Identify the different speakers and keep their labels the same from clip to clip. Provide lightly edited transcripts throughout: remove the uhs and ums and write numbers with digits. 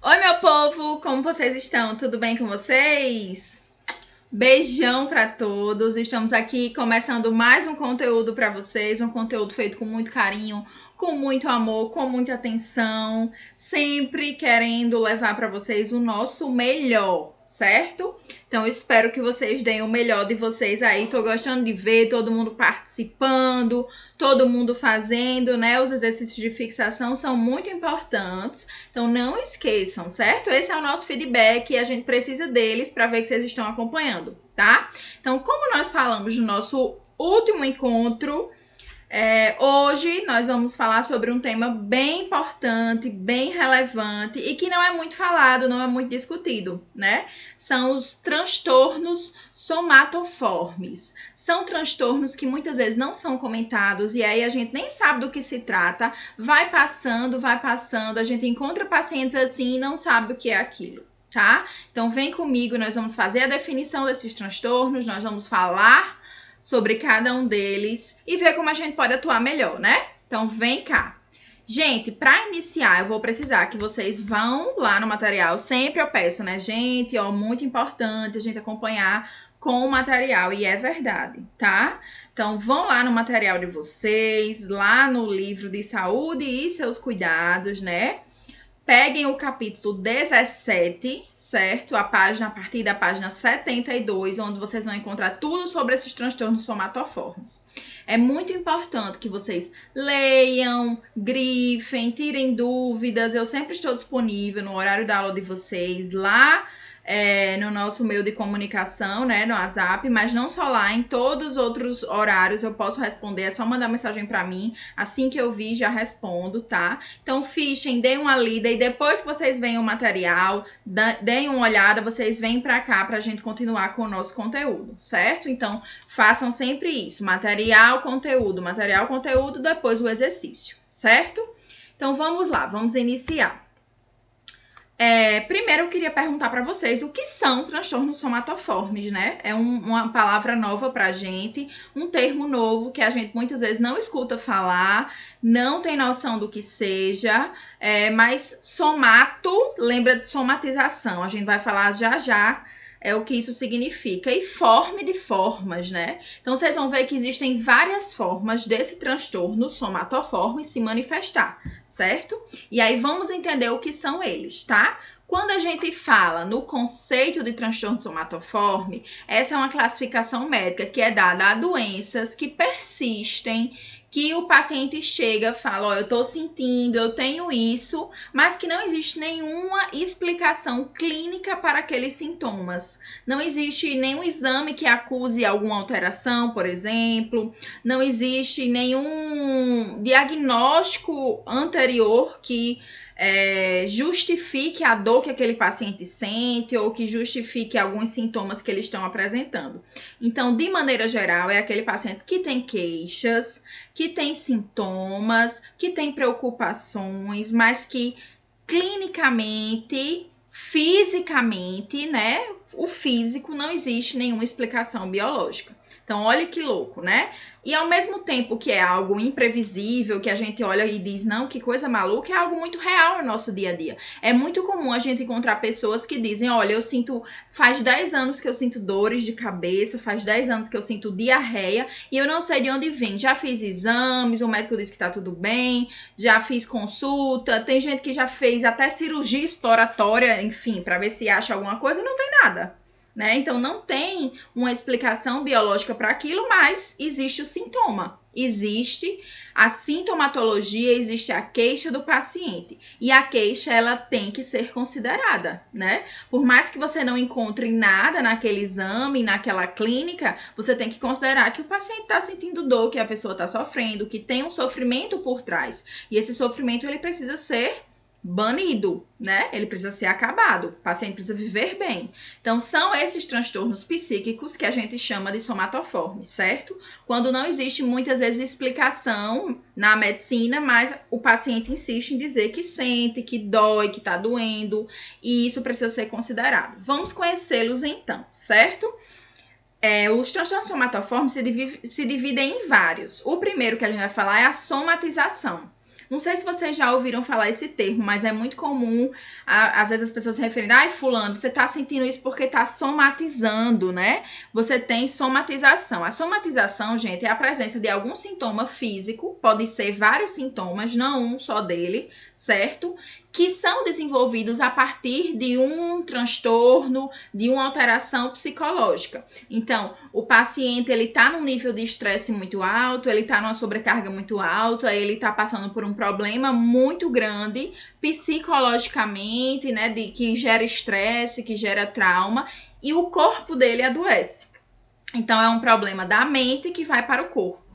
Speaker 1: Oi, meu povo, como vocês estão? Tudo bem com vocês? Beijão para todos. Estamos aqui começando mais um conteúdo para vocês, um conteúdo feito com muito carinho, com muito amor, com muita atenção, sempre querendo levar para vocês o nosso melhor, certo? Então, eu espero que vocês deem o melhor de vocês aí. Tô gostando de ver todo mundo participando, todo mundo fazendo, né? Os exercícios de fixação são muito importantes. Então, não esqueçam, certo? Esse é o nosso feedback e a gente precisa deles para ver que vocês estão acompanhando, tá? Então, como nós falamos no nosso último encontro, hoje nós vamos falar sobre um tema bem importante, bem relevante e que não é muito falado, não é muito discutido, né? São os transtornos somatoformes. São transtornos que muitas vezes não são comentados e aí a gente nem sabe do que se trata, vai passando, a gente encontra pacientes assim e não sabe o que é aquilo. Tá? Então vem comigo, nós vamos fazer a definição desses transtornos, nós vamos falar sobre cada um deles e ver como a gente pode atuar melhor, né? Então, vem cá. Gente, para iniciar, eu vou precisar que vocês vão lá no material. Sempre eu peço, né, gente? Ó, muito importante a gente acompanhar com o material, e é verdade, tá? Então, vão lá no material de vocês, lá no livro de saúde e seus cuidados, né? Peguem o capítulo 17, certo? A partir da página 72, onde vocês vão encontrar tudo sobre esses transtornos somatoformes. É muito importante que vocês leiam, grifem, tirem dúvidas. Eu sempre estou disponível no horário da aula de vocês lá no nosso meio de comunicação, né, no WhatsApp, mas não só lá, em todos os outros horários eu posso responder, é só mandar mensagem para mim, assim que eu vi já respondo, tá? Então fichem, deem uma lida e depois que vocês veem o material, deem uma olhada, vocês vêm para cá pra gente continuar com o nosso conteúdo, certo? Então façam sempre isso, material, conteúdo, depois o exercício, certo? Então vamos lá, vamos iniciar. Primeiro eu queria perguntar para vocês o que são transtornos somatoformes, né? É uma palavra nova pra gente, um termo novo que a gente muitas vezes não escuta falar, não tem noção do que seja, mas somato lembra de somatização, a gente vai falar já o que isso significa, e forme de formas, né? Então, vocês vão ver que existem várias formas desse transtorno somatoforme se manifestar, certo? E aí, vamos entender o que são eles, tá? Quando a gente fala no conceito de transtorno somatoforme, essa é uma classificação médica que é dada a doenças que persistem, que o paciente chega e fala, ó, eu tô sentindo, eu tenho isso, mas que não existe nenhuma explicação clínica para aqueles sintomas. Não existe nenhum exame que acuse alguma alteração, por exemplo, não existe nenhum diagnóstico anterior que justifique a dor que aquele paciente sente ou que justifique alguns sintomas que eles estão apresentando. Então, de maneira geral, é aquele paciente que tem queixas, que tem sintomas, que tem preocupações, mas que clinicamente, fisicamente, né? O físico não existe nenhuma explicação biológica. Então, olha que louco, né? E ao mesmo tempo que é algo imprevisível, que a gente olha e diz, não, que coisa maluca, é algo muito real no nosso dia a dia. É muito comum a gente encontrar pessoas que dizem, olha, faz 10 anos que eu sinto dores de cabeça, faz 10 anos que eu sinto diarreia e eu não sei de onde vem. Já fiz exames, o médico disse que tá tudo bem, já fiz consulta, tem gente que já fez até cirurgia exploratória, enfim, para ver se acha alguma coisa, não tem nada. Né? Então, não tem uma explicação biológica para aquilo, mas existe o sintoma. Existe a sintomatologia, existe a queixa do paciente. E a queixa, ela tem que ser considerada, né? Por mais que você não encontre nada naquele exame, naquela clínica, você tem que considerar que o paciente está sentindo dor, que a pessoa está sofrendo, que tem um sofrimento por trás. E esse sofrimento, ele precisa ser banido, né? Ele precisa ser acabado, o paciente precisa viver bem. Então, são esses transtornos psíquicos que a gente chama de somatoformes, certo? Quando não existe muitas vezes explicação na medicina, mas o paciente insiste em dizer que sente, que dói, que tá doendo, e isso precisa ser considerado. Vamos conhecê-los então, certo? Os transtornos somatoformes se dividem em vários. O primeiro que a gente vai falar é a somatização. Não sei se vocês já ouviram falar esse termo, mas é muito comum, às vezes as pessoas se referem, ai, fulano, você tá sentindo isso porque tá somatizando, né? Você tem somatização. A somatização, gente, é a presença de algum sintoma físico, pode ser vários sintomas, não um só dele, certo? Que são desenvolvidos a partir de um transtorno, de uma alteração psicológica. Então, o paciente, ele tá num nível de estresse muito alto, ele tá numa sobrecarga muito alta, ele tá passando por um problema muito grande psicologicamente, né, que gera estresse, que gera trauma, e o corpo dele adoece. Então, é um problema da mente que vai para o corpo.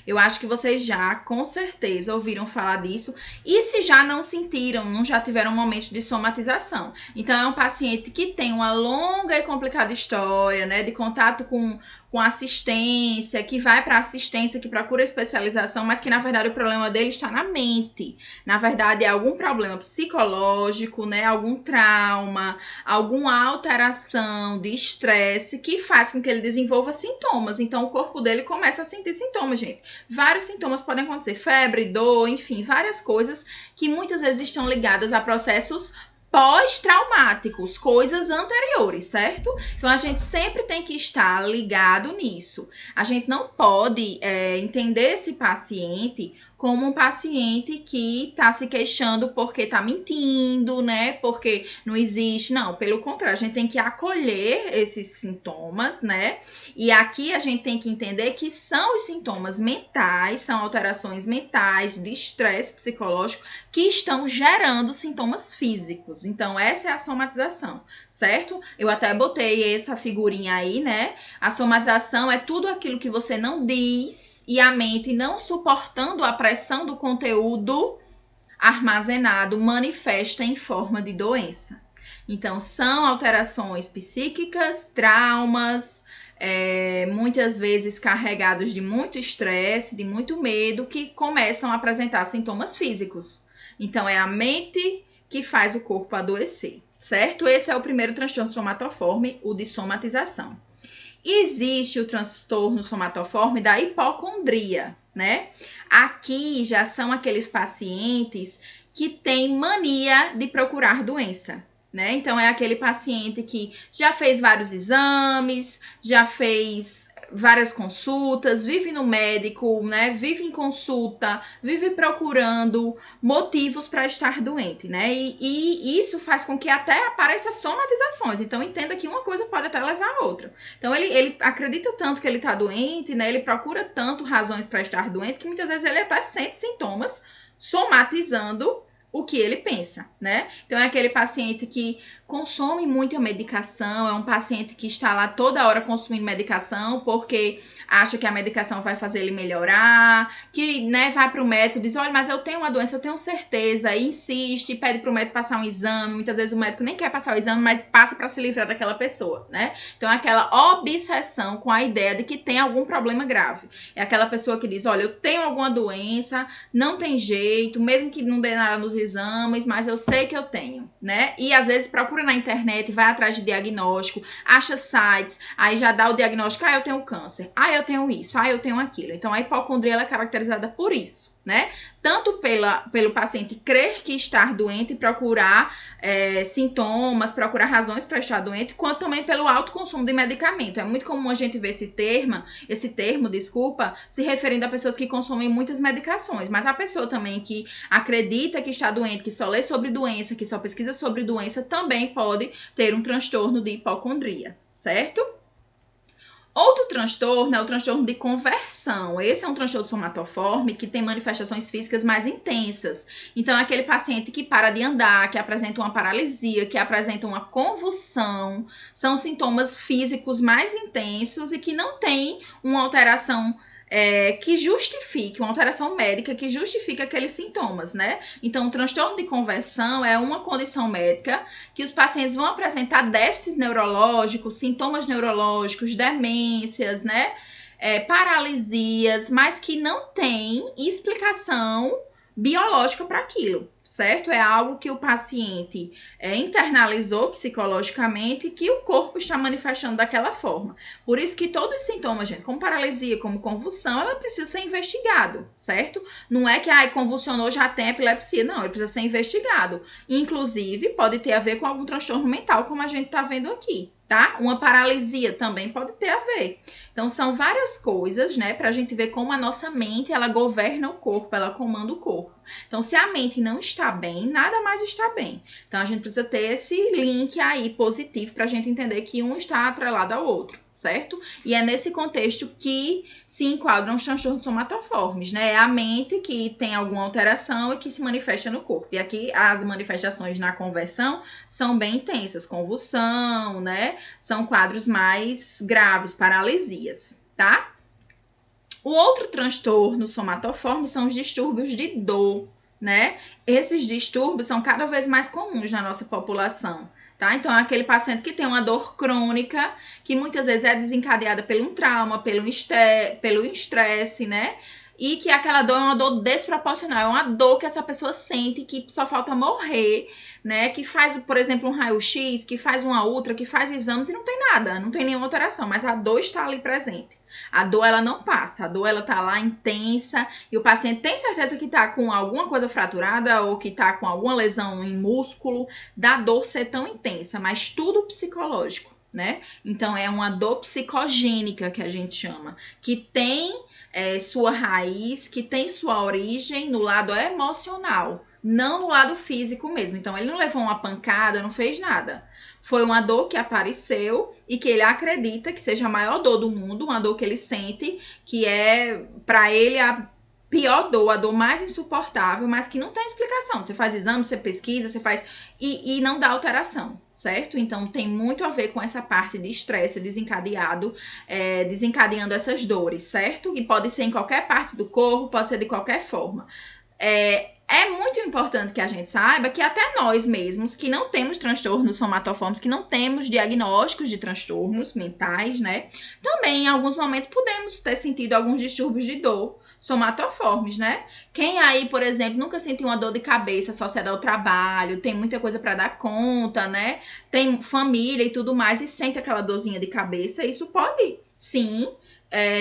Speaker 1: Eu acho que vocês já, com certeza, ouviram falar disso. E se já não sentiram, não já tiveram um momento de somatização. Então, é um paciente que tem uma longa e complicada história, né, de contato com assistência, que vai para assistência, que procura especialização, mas que, na verdade, o problema dele está na mente. Na verdade, é algum problema psicológico, né, algum trauma, alguma alteração de estresse que faz com que ele desenvolva sintomas. Então, o corpo dele começa a sentir sintomas, gente. Vários sintomas podem acontecer, febre, dor, enfim, várias coisas que muitas vezes estão ligadas a processos pós-traumáticos, coisas anteriores, certo? Então, a gente sempre tem que estar ligado nisso. A gente não pode entender esse paciente como um paciente que está se queixando porque está mentindo, né? Porque não existe. Não, pelo contrário, a gente tem que acolher esses sintomas, né? E aqui a gente tem que entender que são os sintomas mentais, são alterações mentais de estresse psicológico que estão gerando sintomas físicos. Então, essa é a somatização, certo? Eu até botei essa figurinha aí, né? A somatização é tudo aquilo que você não diz e a mente, não suportando a pressão do conteúdo armazenado, manifesta em forma de doença. Então, são alterações psíquicas, traumas, muitas vezes carregados de muito estresse, de muito medo, que começam a apresentar sintomas físicos. Então, é a mente que faz o corpo adoecer, certo? Esse é o primeiro transtorno somatoforme, o de somatização. Existe o transtorno somatoforme da hipocondria, né? Aqui já são aqueles pacientes que têm mania de procurar doença, né? Então, é aquele paciente que já fez vários exames, já fez várias consultas, vive no médico, né? Vive em consulta, vive procurando motivos para estar doente, né? E isso faz com que até apareçam somatizações. Então, entenda que uma coisa pode até levar a outra. Então, ele acredita tanto que ele está doente, né? Ele procura tanto razões para estar doente que muitas vezes ele até sente sintomas somatizando o que ele pensa, né? Então, é aquele paciente que consome muita medicação, é um paciente que está lá toda hora consumindo medicação porque acha que a medicação vai fazer ele melhorar, que, né, vai para o médico, diz, olha, mas eu tenho uma doença, eu tenho certeza, e insiste, pede para o médico passar um exame, muitas vezes o médico nem quer passar o exame, mas passa para se livrar daquela pessoa, né? Então, é aquela obsessão com a ideia de que tem algum problema grave. É aquela pessoa que diz, olha, eu tenho alguma doença, não tem jeito, mesmo que não dê nada nos exames, mas eu sei que eu tenho, né? E às vezes procura na internet, vai atrás de diagnóstico, acha sites, aí já dá o diagnóstico, eu tenho câncer, eu tenho isso, eu tenho aquilo. Então, a hipocondria ela é caracterizada por isso, né? Tanto pelo paciente crer que está doente e procurar sintomas, procurar razões para estar doente, quanto também pelo alto consumo de medicamento. É muito comum a gente ver esse termo, se referindo a pessoas que consomem muitas medicações, mas a pessoa também que acredita que está doente, que só lê sobre doença, que só pesquisa sobre doença, também pode ter um transtorno de hipocondria, certo? Outro transtorno é o transtorno de conversão. Esse é um transtorno somatoforme que tem manifestações físicas mais intensas. Então, é aquele paciente que para de andar, que apresenta uma paralisia, que apresenta uma convulsão. São sintomas físicos mais intensos e que não tem uma alteração que justifique, uma alteração médica que justifique aqueles sintomas, né? Então, o transtorno de conversão é uma condição médica que os pacientes vão apresentar déficits neurológicos, sintomas neurológicos, demências, né? Paralisias, mas que não tem explicação biológica para aquilo. certo? É algo que o paciente internalizou psicologicamente, que o corpo está manifestando daquela forma. Por isso que todos os sintomas, gente, como paralisia, como convulsão, ela precisa ser investigado, certo? Não é que convulsionou, já tem epilepsia, não, ele precisa ser investigado. Inclusive, pode ter a ver com algum transtorno mental, como a gente está vendo aqui, tá? Uma paralisia também pode ter a ver. Então, são várias coisas, né, pra gente ver como a nossa mente, ela governa o corpo, ela comanda o corpo. Então, se a mente não está bem, nada mais está bem. Então, a gente precisa ter esse link aí positivo pra gente entender que um está atrelado ao outro, certo? E é nesse contexto que se enquadram os transtornos somatoformes, né? É a mente que tem alguma alteração e que se manifesta no corpo. E aqui, as manifestações na conversão são bem intensas, convulsão, né? São quadros mais graves, paralisias, tá? O outro transtorno somatoforme são os distúrbios de dor, né? Esses distúrbios são cada vez mais comuns na nossa população, tá? Então, é aquele paciente que tem uma dor crônica, que muitas vezes é desencadeada pelo um trauma, pelo estresse, né? E que aquela dor é uma dor desproporcional, é uma dor que essa pessoa sente que só falta morrer, né? Que faz, por exemplo, um raio-x, que faz uma ultra, que faz exames e não tem nada, não tem nenhuma alteração, mas a dor está ali presente. A dor, ela não passa, a dor, ela tá lá intensa e o paciente tem certeza que tá com alguma coisa fraturada ou que tá com alguma lesão em músculo, da dor ser tão intensa, mas tudo psicológico, né? Então, é uma dor psicogênica que a gente chama, que tem sua raiz, que tem sua origem no lado emocional, não no lado físico mesmo. Então, ele não levou uma pancada, não fez nada. Foi uma dor que apareceu e que ele acredita que seja a maior dor do mundo, uma dor que ele sente, que é, para ele, a pior dor, a dor mais insuportável, mas que não tem explicação. Você faz exame, você pesquisa, você faz e não dá alteração, certo? Então, tem muito a ver com essa parte de estresse desencadeando essas dores, certo? E pode ser em qualquer parte do corpo, pode ser de qualquer forma. É muito importante que a gente saiba que até nós mesmos, que não temos transtornos somatoformes, que não temos diagnósticos de transtornos mentais, né? Também, em alguns momentos, podemos ter sentido alguns distúrbios de dor somatoformes, né? Quem aí, por exemplo, nunca sentiu uma dor de cabeça associada ao trabalho, tem muita coisa para dar conta, né? Tem família e tudo mais e sente aquela dorzinha de cabeça, isso pode, sim,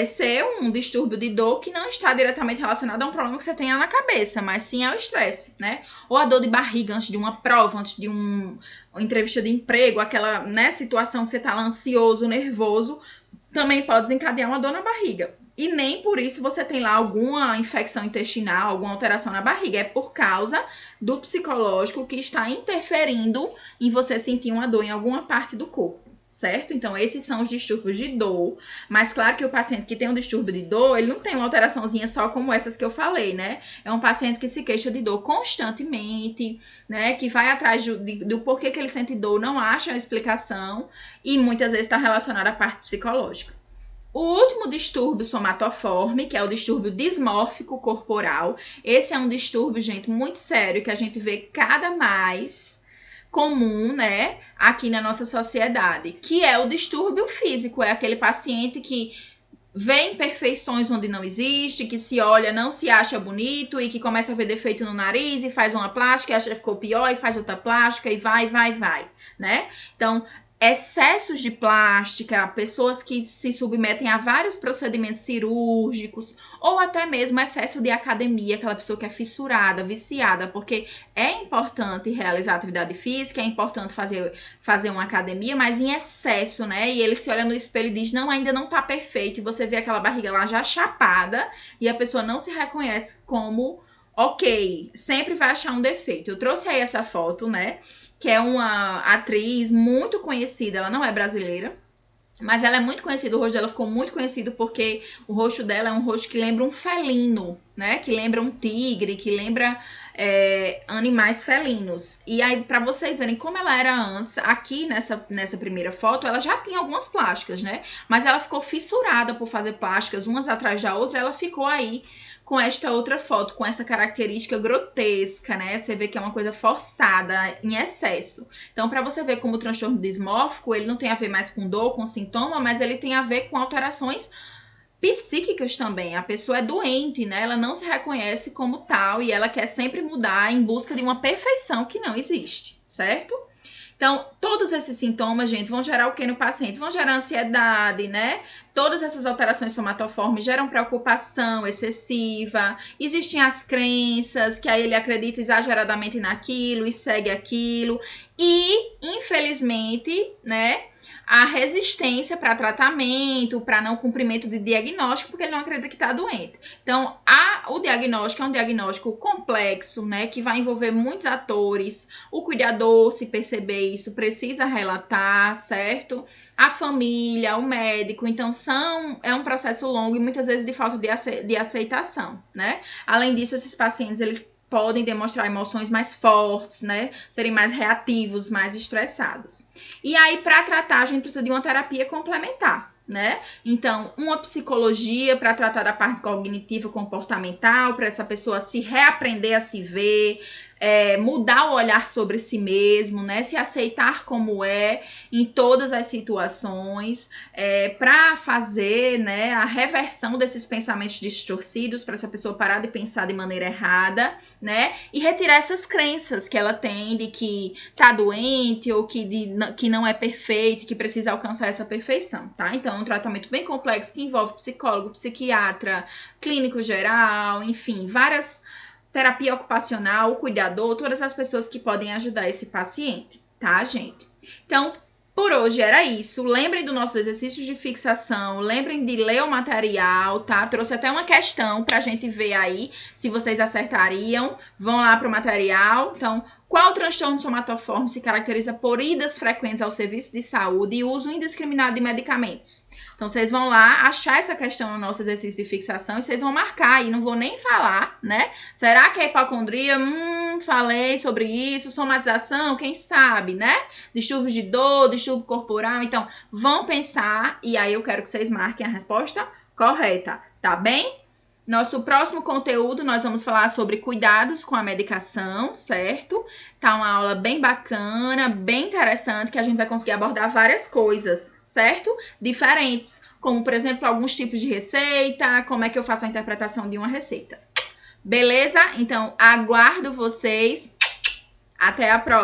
Speaker 1: ser um distúrbio de dor que não está diretamente relacionado a um problema que você tenha na cabeça, mas sim ao estresse, né? Ou a dor de barriga antes de uma prova, antes de uma entrevista de emprego, aquela, né, situação que você está ansioso, nervoso, também pode desencadear uma dor na barriga. E nem por isso você tem lá alguma infecção intestinal, alguma alteração na barriga. É por causa do psicológico que está interferindo em você sentir uma dor em alguma parte do corpo. Certo? Então, esses são os distúrbios de dor. Mas, claro que o paciente que tem um distúrbio de dor, ele não tem uma alteraçãozinha só como essas que eu falei, né? É um paciente que se queixa de dor constantemente, né? Que vai atrás do porquê que ele sente dor, não acha uma explicação e muitas vezes está relacionado à parte psicológica. O último distúrbio somatoforme, que é o distúrbio dismórfico corporal, esse é um distúrbio, gente, muito sério, que a gente vê cada mais comum, né, aqui na nossa sociedade, que é o distúrbio físico, é aquele paciente que vê imperfeições onde não existe, que se olha, não se acha bonito e que começa a ver defeito no nariz e faz uma plástica e acha que ficou pior e faz outra plástica e vai, né? Então, excessos de plástica, pessoas que se submetem a vários procedimentos cirúrgicos ou até mesmo excesso de academia, aquela pessoa que é fissurada, viciada, porque é importante realizar atividade física, é importante fazer uma academia, mas em excesso, né? E ele se olha no espelho e diz, não, ainda não tá perfeito, e você vê aquela barriga lá já chapada e a pessoa não se reconhece como ok, sempre vai achar um defeito. Eu trouxe aí essa foto, né? Que é uma atriz muito conhecida, ela não é brasileira, mas ela é muito conhecida, o rosto dela ficou muito conhecido porque o rosto dela é um rosto que lembra um felino, né? Que lembra um tigre, que lembra animais felinos. E aí, para vocês verem como ela era antes, aqui nessa primeira foto, ela já tinha algumas plásticas, né? Mas ela ficou fissurada por fazer plásticas, umas atrás da outra, ela ficou aí com esta outra foto, com essa característica grotesca, né? Você vê que é uma coisa forçada, em excesso. Então, para você ver como o transtorno dismórfico, ele não tem a ver mais com dor, com sintoma, mas ele tem a ver com alterações psíquicas também. A pessoa é doente, né? Ela não se reconhece como tal e ela quer sempre mudar em busca de uma perfeição que não existe, certo? Então, todos esses sintomas, gente, vão gerar o que no paciente? Vão gerar ansiedade, né? Todas essas alterações somatoformes geram preocupação excessiva. Existem as crenças, que aí ele acredita exageradamente naquilo e segue aquilo. E, infelizmente, né, a resistência para tratamento, para não cumprimento de diagnóstico, porque ele não acredita que está doente. Então, o diagnóstico é um diagnóstico complexo, né, que vai envolver muitos atores. O cuidador, se perceber isso, precisa relatar, certo? A família, o médico. Então, é um processo longo e muitas vezes de falta de aceitação, né? Além disso, esses pacientes, eles podem demonstrar emoções mais fortes, né? Serem mais reativos, mais estressados. E aí, para tratar, a gente precisa de uma terapia complementar, né? Então, uma psicologia para tratar da parte cognitiva comportamental, para essa pessoa se reaprender a se ver, mudar o olhar sobre si mesmo, né? Se aceitar como é em todas as situações, para fazer, né, a reversão desses pensamentos distorcidos, para essa pessoa parar de pensar de maneira errada, né? E retirar essas crenças que ela tem de que tá doente ou que não é perfeito, que precisa alcançar essa perfeição, tá? Então, é um tratamento bem complexo que envolve psicólogo, psiquiatra, clínico geral, enfim, várias terapia ocupacional, o cuidador, todas as pessoas que podem ajudar esse paciente, tá, gente? Então, por hoje era isso. Lembrem do nosso exercício de fixação, lembrem de ler o material, tá? Trouxe até uma questão pra gente ver aí se vocês acertariam. Vão lá pro material. Então, qual transtorno somatoforme se caracteriza por idas frequentes ao serviço de saúde e uso indiscriminado de medicamentos? Então, vocês vão lá achar essa questão no nosso exercício de fixação e vocês vão marcar. E não vou nem falar, né? Será que é hipocondria? Falei sobre isso. Somatização? Quem sabe, né? Distúrbios de dor, distúrbio corporal. Então, vão pensar e aí eu quero que vocês marquem a resposta correta, tá bem? Nosso próximo conteúdo, nós vamos falar sobre cuidados com a medicação, certo? Tá uma aula bem bacana, bem interessante, que a gente vai conseguir abordar várias coisas, certo? Diferentes, como, por exemplo, alguns tipos de receita, como é que eu faço a interpretação de uma receita. Beleza? Então, aguardo vocês. Até a próxima.